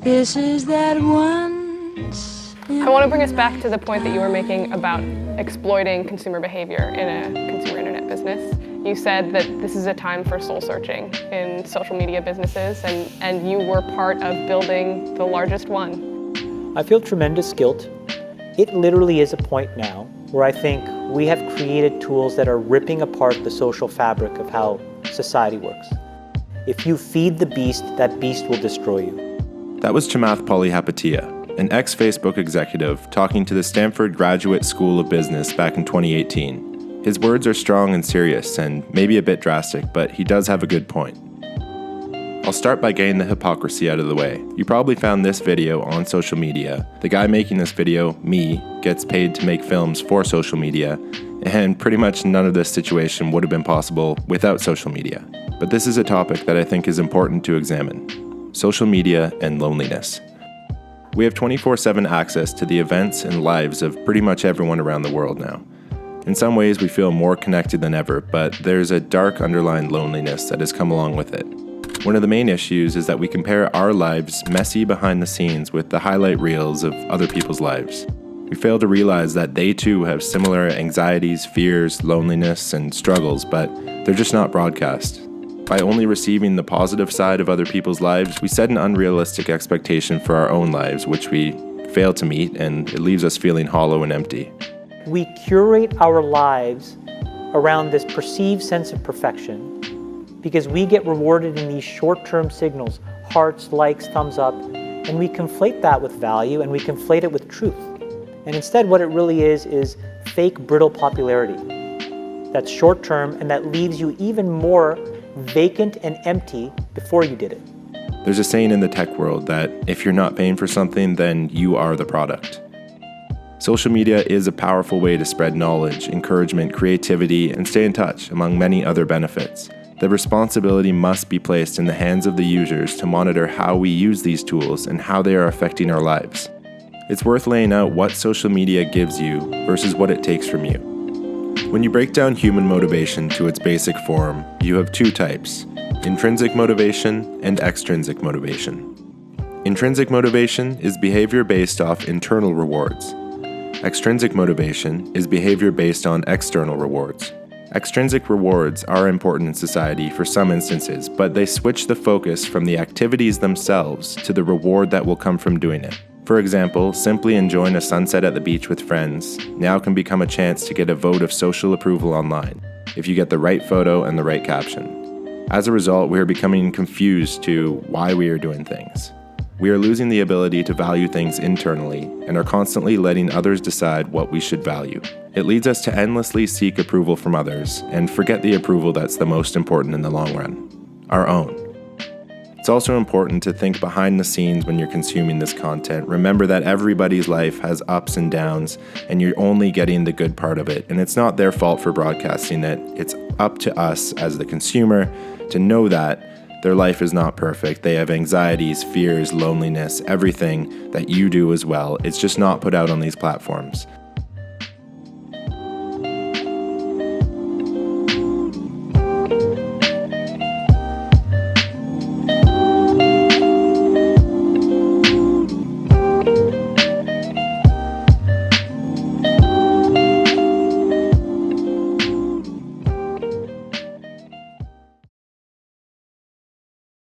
Kisses that once. I want to bring us back to the point that you were making about exploiting consumer behavior in a consumer internet business. You said that this is a time for soul searching in social media businesses, and you were part of building the largest one. I feel tremendous guilt. It literally is a point now where I think we have created tools that are ripping apart the social fabric of how society works. If you feed the beast, that beast will destroy you. That was Chamath Palihapitiya, an ex-Facebook executive talking to the Stanford Graduate School of Business back in 2018. His words are strong and serious and maybe a bit drastic, but he does have a good point. I'll start by getting the hypocrisy out of the way. You probably found this video on social media. The guy making this video, me, gets paid to make films for social media, and pretty much none of this situation would have been possible without social media. But this is a topic that I think is important to examine: social media and loneliness. We have 24/7 access to the events and lives of pretty much everyone around the world now. In some ways, we feel more connected than ever, but there's a dark underlying loneliness that has come along with it. One of the main issues is that we compare our lives messy behind the scenes with the highlight reels of other people's lives. We fail to realize that they too have similar anxieties, fears, loneliness, and struggles, but they're just not broadcast. By only receiving the positive side of other people's lives, we set an unrealistic expectation for our own lives, which we fail to meet, and it leaves us feeling hollow and empty. We curate our lives around this perceived sense of perfection because we get rewarded in these short-term signals, hearts, likes, thumbs up, and we conflate that with value and we conflate it with truth. And instead what it really is fake, brittle popularity. That's short-term and that leaves you even more vacant and empty before you did it. There's a saying in the tech world that if you're not paying for something, then you are the product. Social media is a powerful way to spread knowledge, encouragement, creativity, and stay in touch, among many other benefits. The responsibility must be placed in the hands of the users to monitor how we use these tools and how they are affecting our lives. It's worth laying out what social media gives you versus what it takes from you. When you break down human motivation to its basic form, you have two types: intrinsic motivation and extrinsic motivation. Intrinsic motivation is behavior based off internal rewards. Extrinsic motivation is behavior based on external rewards. Extrinsic rewards are important in society for some instances, but they switch the focus from the activities themselves to the reward that will come from doing it. For example, simply enjoying a sunset at the beach with friends now can become a chance to get a vote of social approval online, if you get the right photo and the right caption. As a result, we are becoming confused to why we are doing things. We are losing the ability to value things internally and are constantly letting others decide what we should value. It leads us to endlessly seek approval from others and forget the approval that's the most important in the long run: our own. It's also important to think behind the scenes when you're consuming this content. Remember that everybody's life has ups and downs, and you're only getting the good part of it. And it's not their fault for broadcasting it. It's up to us as the consumer to know that their life is not perfect. They have anxieties, fears, loneliness, everything that you do as well. It's just not put out on these platforms.